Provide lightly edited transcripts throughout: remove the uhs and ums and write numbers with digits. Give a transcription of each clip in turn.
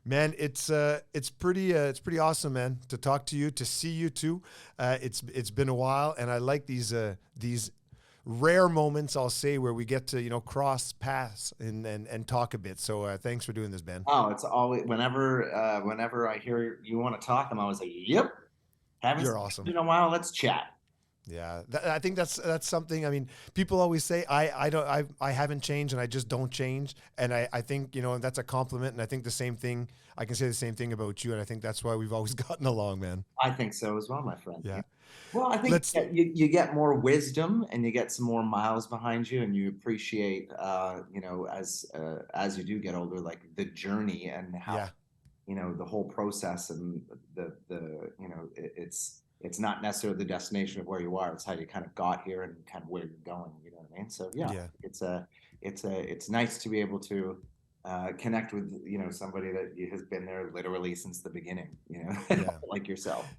Man, it's pretty awesome, man, to talk to you, to see you too. It's been a while, and I like these rare moments, I'll say, where we get to cross paths and talk a bit. So thanks for doing this, Ben. Oh, it's always whenever I hear you want to talk, I'm always like, "Yep, haven't You're seen awesome. you in a while. Let's chat." Yeah, I think that's something. I mean, people always say I haven't changed and I just don't change, and I think that's a compliment. And I think the same thing. I can say the same thing about you, and I think that's why we've always gotten along, man. I think so as well, my friend. Yeah. Yeah. Well, I think Let's. you get more wisdom and you get some more miles behind you, and you appreciate, as you do get older, like the journey and how Yeah. the whole process and it's not necessarily the destination of where you are. It's how you kind of got here and kind of where you're going. You know what I mean? So yeah, Yeah. it's nice to be able to connect with somebody that has been there literally since the beginning. Yeah. Like yourself.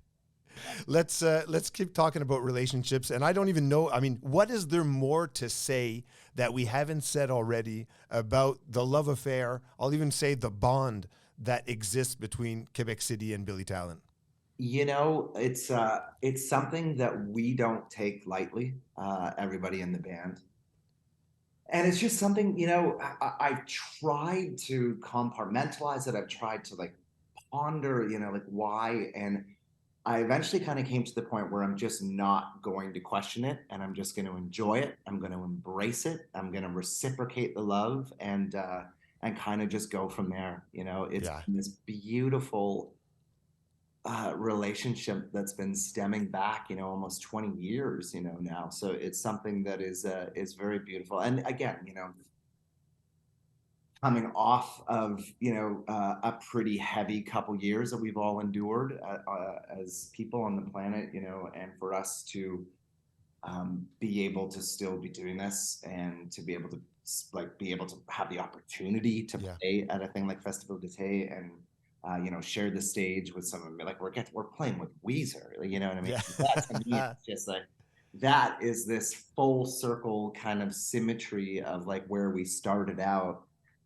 Let's keep talking about relationships. And I don't even know. I mean, what is there more to say that we haven't said already about the love affair? I'll even say the bond that exists between Quebec City and Billy Talent. It's something that we don't take lightly, everybody in the band. And it's just something, I've tried to compartmentalize it. I've tried to like ponder, like why. And I eventually kind of came to the point where I'm just not going to question it, and I'm just going to enjoy it. I'm going to embrace it. I'm going to reciprocate the love, and kind of just go from there. It's Yeah. been this beautiful relationship that's been stemming back, almost 20 years, now. So it's something that is very beautiful. And again, coming off of a pretty heavy couple years that we've all endured as people on the planet, and for us to be able to still be doing this and to be able to have the opportunity to Yeah. play at a thing like Festival d'Été and share the stage with some of them. Like we're playing with Weezer, you know what I mean? Yeah. That to me is just like that is this full circle kind of symmetry of like where we started out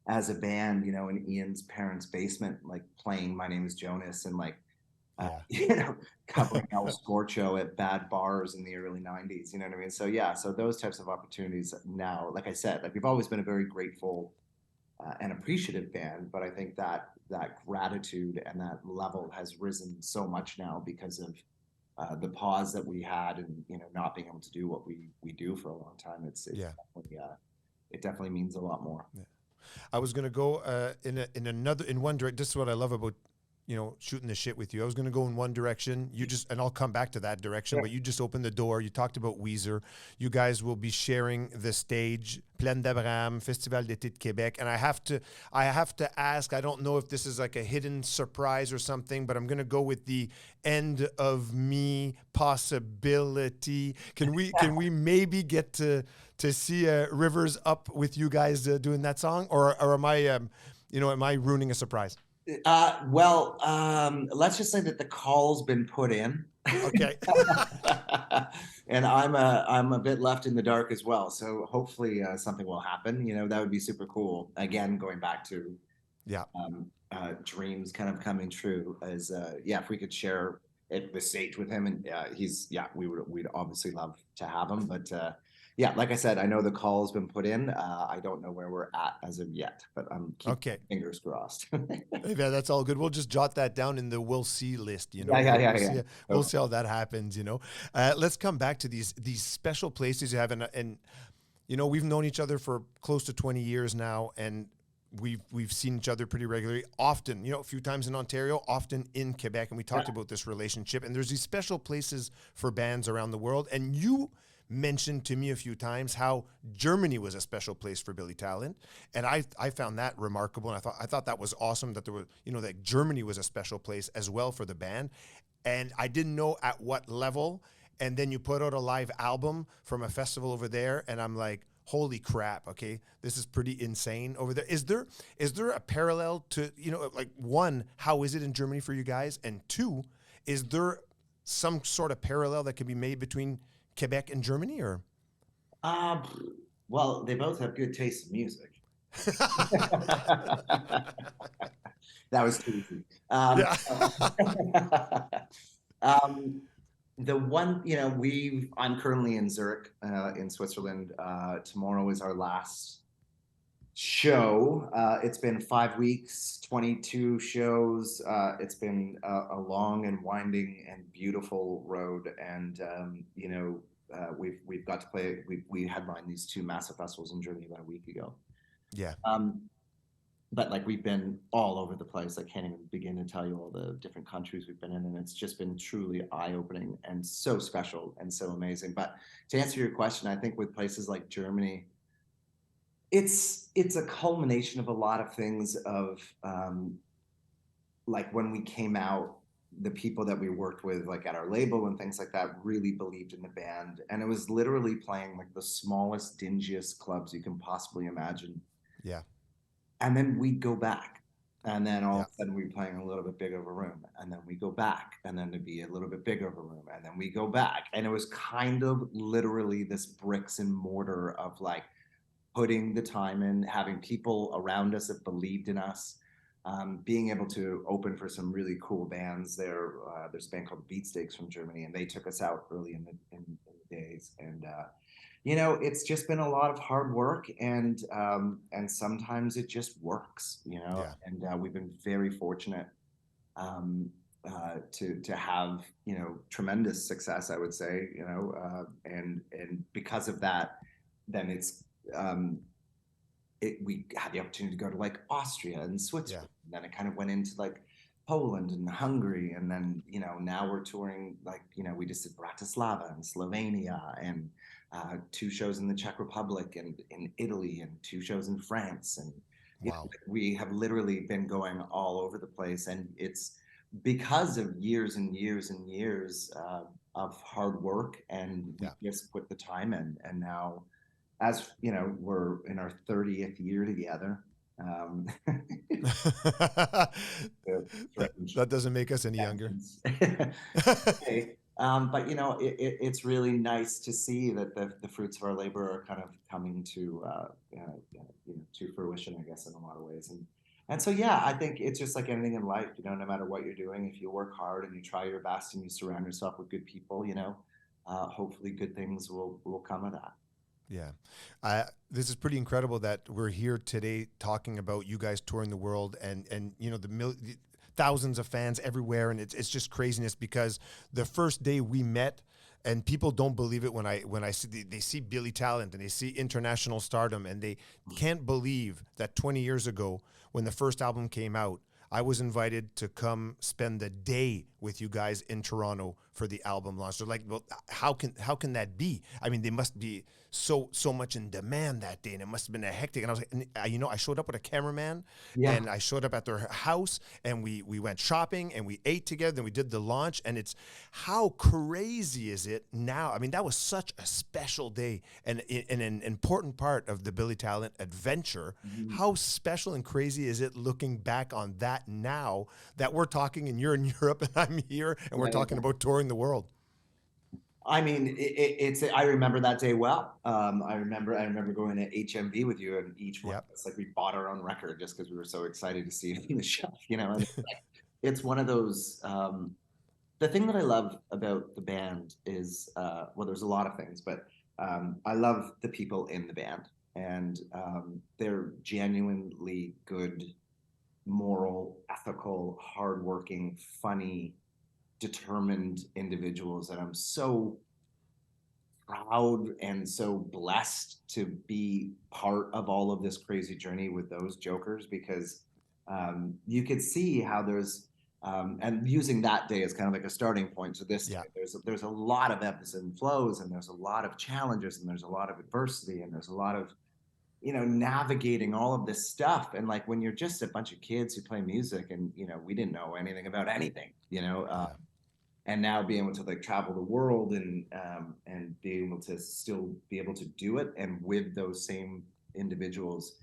as a band, in Ian's parents' basement, like playing My Name Is Jonas and like Yeah. covering El Scorcho at bad bars in the early 90s. You know what I mean? So yeah, so those types of opportunities now, like I said, like we've always been a very grateful and appreciative band, but I think that gratitude and that level has risen so much now because of the pause that we had, and not being able to do what we do for a long time. Yeah. It definitely means a lot more. Yeah. I was gonna go in one direction. This is what I love about shooting the shit with you. I was gonna go in one direction. And I'll come back to that direction. Yeah. But you just opened the door. You talked about Weezer. You guys will be sharing the stage, Plaine d'Abraham, Festival d'été de Québec. And I have to ask. I don't know if this is like a hidden surprise or something, but I'm gonna go with the end of me possibility. Can we maybe get to see Rivers up with you guys doing that song, or am I ruining a surprise? Let's just say that the call's been put in, Okay. and I'm a bit left in the dark as well. So hopefully something will happen. That would be super cool. Again, going back to Yeah. dreams kind of coming true. As yeah, if we could share the stage with him, and we'd obviously love to have him. But yeah, like I said, I know the call has been put in. I don't know where we're at as of yet, but I'm keeping Okay. fingers crossed. Yeah, that's all good. We'll just jot that down in the we'll see list. Yeah, yeah, yeah, We'll yeah. see. We'll see how that happens. Let's come back to these special places you have, and we've known each other for close to 20 years now, and we've seen each other pretty regularly, often, a few times in Ontario, often in Quebec, and we talked about this relationship. And there's these special places for bands around the world, and you mentioned to me a few times how Germany was a special place for Billy Talent, and I found that remarkable, and I thought that was awesome that there was that Germany was a special place as well for the band, and I didn't know at what level. And then you put out a live album from a festival over there, and I'm like, holy crap, okay, this is pretty insane over there. Is there a parallel to, like, one, how is it in Germany for you guys? And two, is there some sort of parallel that can be made between Quebec and Germany, or? Uh, well, they both have good taste in music. That was too easy. Yeah. Um, the one, I'm currently in Zurich, in Switzerland. Tomorrow is our last show. It's been 5 weeks, 22 shows. It's been a long and winding and beautiful road. And, we've got to play, we headlined these 2 massive festivals in Germany about a week ago. Yeah. But like we've been all over the place. I can't even begin to tell you all the different countries we've been in, and it's just been truly eye-opening and so special and so amazing. But to answer your question, I think with places like Germany, it's a culmination of a lot of things of like when we came out, the people that we worked with like at our label and things like that really believed in the band, and it was literally playing like the smallest, dingiest clubs you can possibly imagine. Yeah. And then we'd go back, and then all Yeah. of a sudden we'd playing a little bit bigger of a room, and then we go back, and then there'd be a little bit bigger of a room, and then we go back, and it was kind of literally this bricks and mortar of like putting the time in, having people around us that believed in us, being able to open for some really cool bands. There's a band called Beatsteaks from Germany, and they took us out early in the days. And it's just been a lot of hard work, and sometimes it just works. Yeah. And we've been very fortunate to have tremendous success, I would say. And because of that, then we had the opportunity to go to like Austria and Switzerland. Yeah. And then it kind of went into like Poland and Hungary. And then, now we're touring, like, we just did Bratislava and Slovenia, and 2 shows in the Czech Republic and in Italy, and 2 shows in France. And Wow. we have literally been going all over the place. And it's because of years and years and years of hard work, and we just put the time in. And now, as we're in our 30th year together. That doesn't make us any younger. But it's really nice to see that the fruits of our labor are kind of coming to fruition, I guess, in a lot of ways. And so, yeah, I think it's just like anything in life, no matter what you're doing, if you work hard and you try your best and you surround yourself with good people, hopefully good things will come of that. Yeah. This is pretty incredible that we're here today talking about you guys touring the world, and the thousands of fans everywhere. And it's just craziness, because the first day we met, and people don't believe it when I see they see Billy Talent and they see international stardom, and they can't believe that 20 years ago, when the first album came out, I was invited to come spend the day with you guys in Toronto for the album launch. They're like, well, how can that be? I mean, they must be so much in demand that day, and it must have been a hectic. And I was like, I showed up with a cameraman, and I showed up at their house, and we went shopping, and we ate together, and we did the launch. And it's, how crazy is it now? I mean, that was such a special day, and an important part of the Billy Talent adventure. Mm-hmm. How special and crazy is it looking back on that now that we're talking, and you're in Europe and I'm here, and we're talking about touring the world? I mean, I remember that day well. I remember going to HMV with you, and each one, it's like we bought our own record just because we were so excited to see it on the shelf, And it's one of those. The thing that I love about the band is, well, there's a lot of things, but I love the people in the band, and they're genuinely good, moral, ethical, hardworking, funny, determined individuals that I'm so proud and so blessed to be part of all of this crazy journey with those jokers, because you could see how there's and using that day as kind of like a starting point to this day, there's a lot of ebbs and flows, and there's a lot of challenges, and there's a lot of adversity, and there's a lot of navigating all of this stuff. And like when you're just a bunch of kids who play music, and we didn't know anything about anything, and now being able to like travel the world and being able to still be able to do it, and with those same individuals,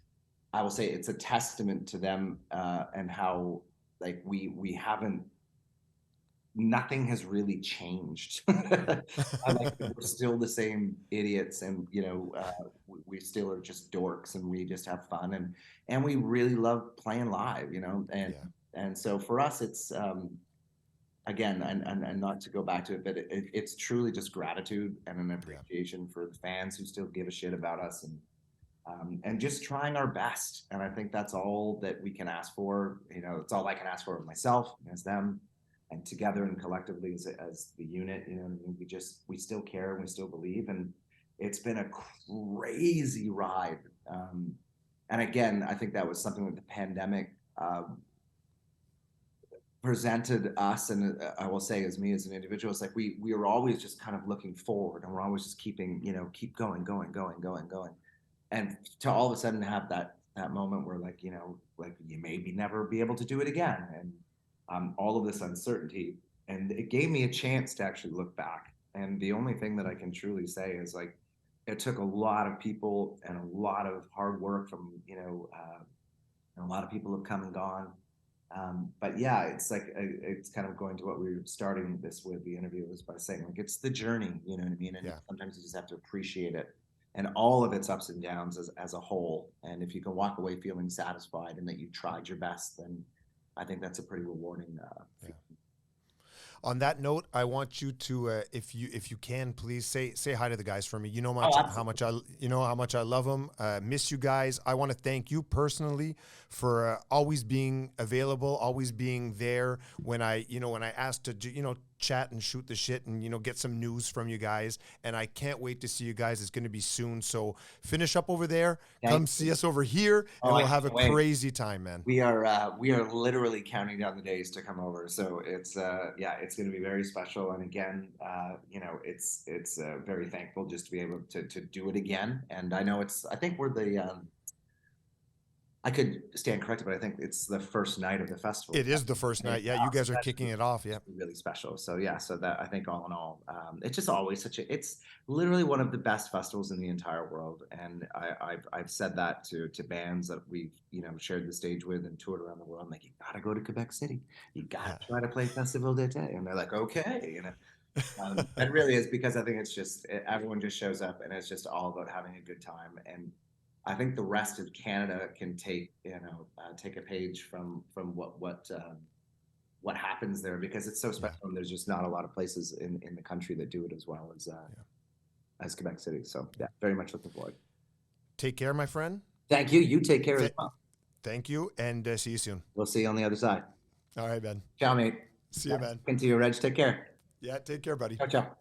I will say it's a testament to them, and how like we haven't nothing has really changed. I like that we're still the same idiots, and we still are just dorks, and we just have fun, and we really love playing live, and Yeah. and so for us, it's again, and not to go back to it, but it's truly just gratitude and an Yeah. appreciation for the fans who still give a shit about us, and just trying our best. And I think that's all that we can ask for. It's all I can ask for of myself as them, and together and collectively as the unit. What I mean? We still care and we still believe, and it's been a crazy ride. And again, I think that was something that the pandemic presented us, and I will say as me as an individual, it's like we were always just kind of looking forward, and we're always just keep going, going, going, going, going, and to all of a sudden have that moment where like like you maybe never be able to do it again, and all of this uncertainty, and it gave me a chance to actually look back. And the only thing that I can truly say is like it took a lot of people and a lot of hard work from and a lot of people have come and gone. But yeah, it's like it's kind of going to what we were starting this with the interview was by saying like it's the journey, you know what I mean? And Yeah. sometimes you just have to appreciate it and all of its ups and downs as a whole. And if you can walk away feeling satisfied and that you tried your best, then I think that's a pretty rewarding. Yeah. On that note, I want you to, if you can, please say hi to the guys for me. You know Oh, how much absolutely. how much I love them. Miss you guys. I want to thank you personally for always being available, always being there when when I asked to chat and shoot the shit and get some news from you guys. And I can't wait to see you guys. It's going to be soon. So finish up over there. Thank Come you. see us over here, Oh, and I we'll have a can't wait. crazy time, man. We are literally counting down the days to come over. So it's yeah, it's going to be very special. And again, it's very thankful just to be able to do it again. And I know I think we're the I could stand corrected, but I think it's the first night of the festival. It is the first night. Yeah, you So guys are that's kicking it off. Yeah. really special. So yeah, so that I think all in all, it's just always it's literally one of the best festivals in the entire world. And I've said that to bands that we've shared the stage with and toured around the world. I'm like, you gotta go to Quebec City. You gotta Yeah. try to play Festival d'été. And they're like, okay, it really is, because I think it's just everyone just shows up and it's just all about having a good time. And I think the rest of Canada can take a page from what happens there, because it's so Yeah. special, and there's just not a lot of places in the country that do it as well Yeah. as Quebec City. So yeah, very much looking forward. Take care, my friend. Thank you. You take care as Th- well. Thank you, and see you soon. We'll see you on the other side. All right, man. Ciao, mate. See you, man. Talking to you, Reg. Take care. Yeah, take care, buddy. Ciao, ciao.